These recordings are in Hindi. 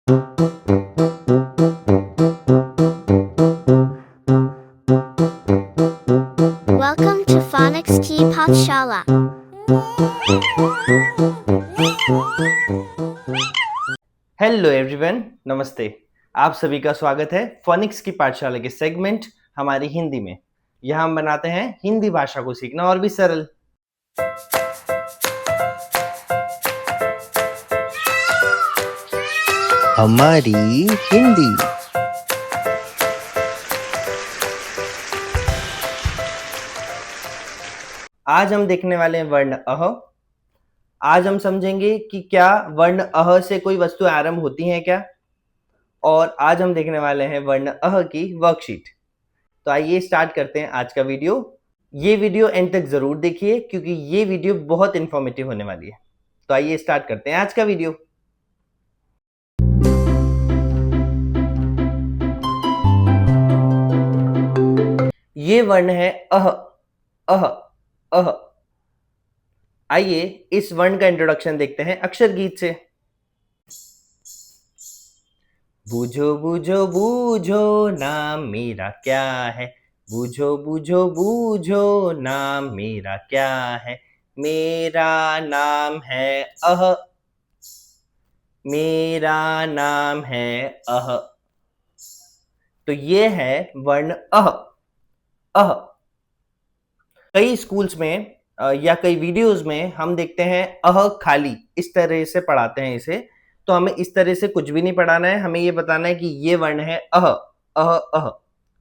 Welcome to Phonics Key Pathshala. Hello everyone, नमस्ते। आप सभी का स्वागत है फोनिक्स की पाठशाला के सेगमेंट हमारी हिंदी में। यहाँ हम बनाते हैं हिंदी भाषा को सीखना और भी सरल। हमारी हिंदी। आज हम देखने वाले हैं वर्ण अह। आज हम समझेंगे कि क्या वर्ण अह से कोई वस्तु आरंभ होती है क्या, और आज हम देखने वाले हैं वर्ण अह की वर्कशीट। तो आइए स्टार्ट करते हैं आज का वीडियो। ये वीडियो एंड तक जरूर देखिए क्योंकि ये वीडियो बहुत इंफॉर्मेटिव होने वाली है। तो आइए स्टार्ट करते हैं आज का वीडियो। ये वर्ण है अह। अह अह। आइए इस वर्ण का इंट्रोडक्शन देखते हैं अक्षर गीत से। बूझो बूझो बूझो नाम मेरा क्या है, बूझो बूझो बूझो नाम मेरा क्या है, मेरा नाम है अह, मेरा नाम है अह। तो ये है वर्ण अह। अह। कई स्कूल्स में या कई वीडियोस में हम देखते हैं अह खाली, इस तरह से पढ़ाते हैं इसे। तो हमें इस तरह से कुछ भी नहीं पढ़ाना है, हमें ये बताना है कि ये वर्ण है अह। अह अह,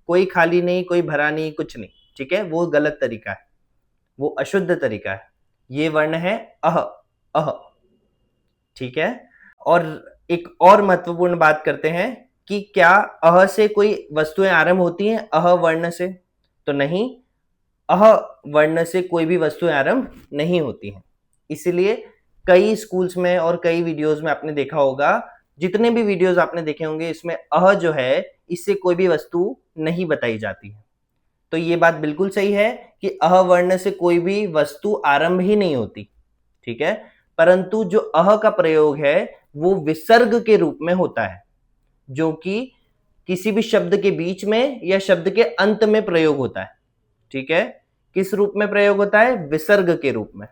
कोई खाली नहीं, कोई भरा नहीं, कुछ नहीं। ठीक है, वो गलत तरीका है, वो अशुद्ध तरीका है। ये वर्ण है अह। अह। ठीक है। और एक और महत्वपूर्ण बात करते हैं कि क्या अह से कोई वस्तुएं आरंभ होती हैं अह वर्ण से? तो नहीं, अह वर्ण से कोई भी वस्तुएं आरंभ नहीं होती हैं। इसलिए कई स्कूल्स में और कई वीडियोस में आपने देखा होगा, जितने भी वीडियोस आपने देखे होंगे, इसमें अह जो है इससे कोई भी वस्तु नहीं बताई जाती है। तो ये बात बिल्कुल सही है कि अह वर्ण से कोई भी वस्तु आरंभ ही नहीं होती। ठीक है, परंतु जो अह का प्रयोग है वो विसर्ग के रूप में होता है, जो कि किसी भी शब्द के बीच में या शब्द के अंत में प्रयोग होता है। ठीक है, किस रूप में प्रयोग होता है? विसर्ग के रूप में।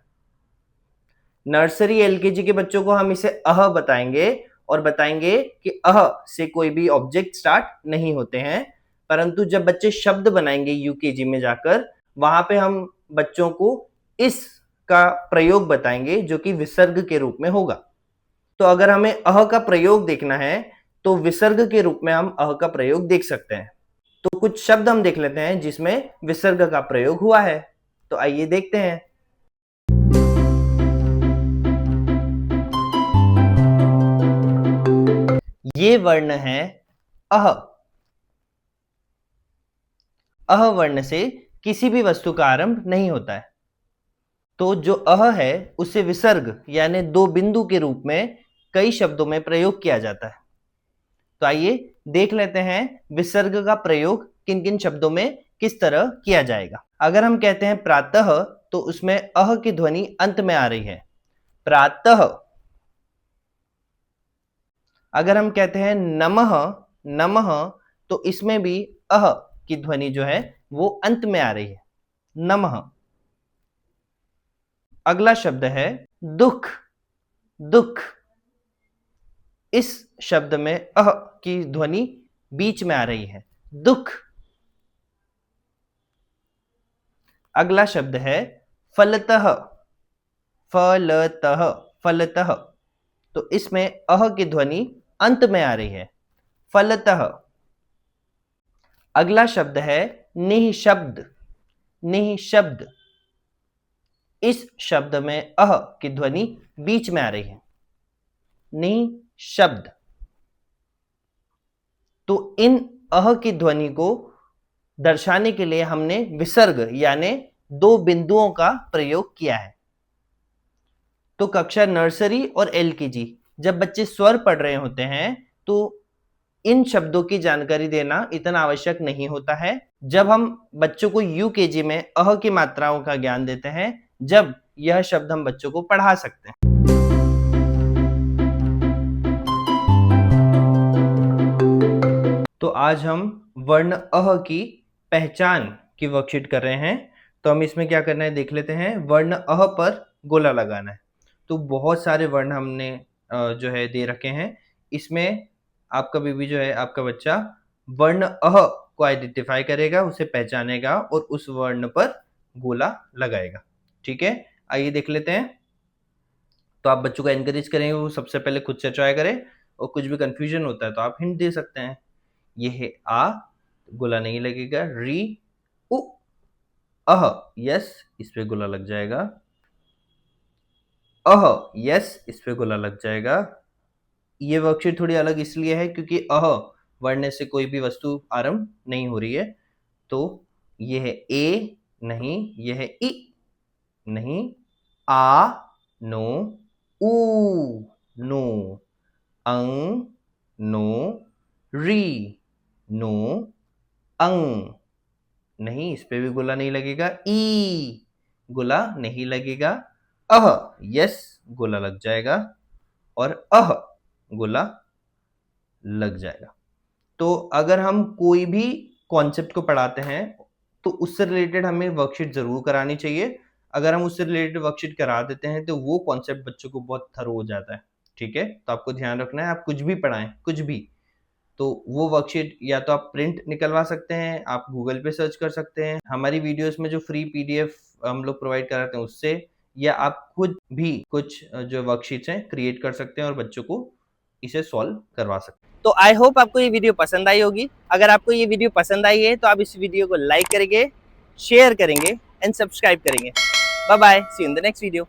नर्सरी एलकेजी के बच्चों को हम इसे अह बताएंगे और बताएंगे कि अह से कोई भी ऑब्जेक्ट स्टार्ट नहीं होते हैं। परंतु जब बच्चे शब्द बनाएंगे यूकेजी में जाकर, वहां पे हम बच्चों को इस का प्रयोग बताएंगे जो कि विसर्ग के रूप में होगा। तो अगर हमें अह का प्रयोग देखना है तो विसर्ग के रूप में हम अह का प्रयोग देख सकते हैं। तो कुछ शब्द हम देख लेते हैं जिसमें विसर्ग का प्रयोग हुआ है। तो आइए देखते हैं। ये वर्ण है अह। अह वर्ण से किसी भी वस्तु का आरंभ नहीं होता है। तो जो अह है उसे विसर्ग यानी दो बिंदु के रूप में कई शब्दों में प्रयोग किया जाता है। तो आइए देख लेते हैं विसर्ग का प्रयोग किन किन शब्दों में किस तरह किया जाएगा। अगर हम कहते हैं प्रातः तो उसमें अह की ध्वनि अंत में आ रही है, प्रातः। अगर हम कहते हैं नमः, नमः, तो इसमें भी अह की ध्वनि जो है वो अंत में आ रही है, नमः। अगला शब्द है दुख, दुख। इस शब्द में अह की ध्वनि बीच में आ रही है, दुख। अगला शब्द है फलतः, फलतः, फलतः। तो इसमें अह की ध्वनि अंत में आ रही है, फलतः। अगला शब्द है निःशब्द, निःशब्द। इस शब्द में अह की ध्वनि बीच में आ रही है, निःशब्द। तो इन अह की ध्वनि को दर्शाने के लिए हमने विसर्ग यानी दो बिंदुओं का प्रयोग किया है। तो कक्षा नर्सरी और एलकेजी जब बच्चे स्वर पढ़ रहे होते हैं तो इन शब्दों की जानकारी देना इतना आवश्यक नहीं होता है। जब हम बच्चों को यूकेजी में अह की मात्राओं का ज्ञान देते हैं, जब यह शब्द हम बच्चों को पढ़ा सकते हैं। आज हम वर्ण अह की पहचान की वर्कशीट कर रहे हैं। तो हम इसमें क्या करना है देख लेते हैं। वर्ण अह पर गोला लगाना है। तो बहुत सारे वर्ण हमने जो है दे रखे हैं। इसमें आपका बेबी जो है, आपका बच्चा वर्ण अह को आइडेंटिफाई करेगा, उसे पहचानेगा और उस वर्ण पर गोला लगाएगा। ठीक है, आइए देख लेते हैं। तो आप बच्चों को एनकरेज करेंगे वो सबसे पहले खुद से ट्राई करें, और कुछ भी कंफ्यूजन होता है तो आप हिंट दे सकते हैं। ये है आ, गोला नहीं लगेगा। री, उ, अह, यस, इस पे गोला लग जाएगा। अह, यस, इस पे गोला लग जाएगा। ये वर्कशीट थोड़ी अलग इसलिए है क्योंकि अह वर्ण से कोई भी वस्तु आरंभ नहीं हो रही है। तो ये है ए, नहीं, ये है इ, नहीं, आ, नो, ऊ, नो, अंग, नो, री, नो, अंग, नहीं, इस पे भी गोला नहीं लगेगा। ई, गोला नहीं लगेगा। अह, यस, गोला लग जाएगा। और अह, गोला लग जाएगा। तो अगर हम कोई भी कॉन्सेप्ट को पढ़ाते हैं तो उससे रिलेटेड हमें वर्कशीट जरूर करानी चाहिए। अगर हम उससे रिलेटेड वर्कशीट करा देते हैं तो वो कॉन्सेप्ट बच्चों को बहुत थरो हो जाता है। ठीक है, तो आपको ध्यान रखना है, आप कुछ भी पढ़ाएं, कुछ भी, तो वो वर्कशीट या तो आप प्रिंट निकलवा सकते हैं, आप गूगल पे सर्च कर सकते हैं, हमारी वीडियोस में जो फ्री पीडीएफ हम लोग प्रोवाइड कराते हैं उससे, या आप खुद भी कुछ जो वर्कशीट्स हैं क्रिएट कर सकते हैं और बच्चों को इसे सॉल्व करवा सकते हैं। तो आई होप आपको ये वीडियो पसंद आई होगी। अगर आपको ये वीडियो पसंद आई है तो आप इस वीडियो को लाइक करेंगे, शेयर करेंगे एंड सब्सक्राइब करेंगे। Bye bye, see you in the next video.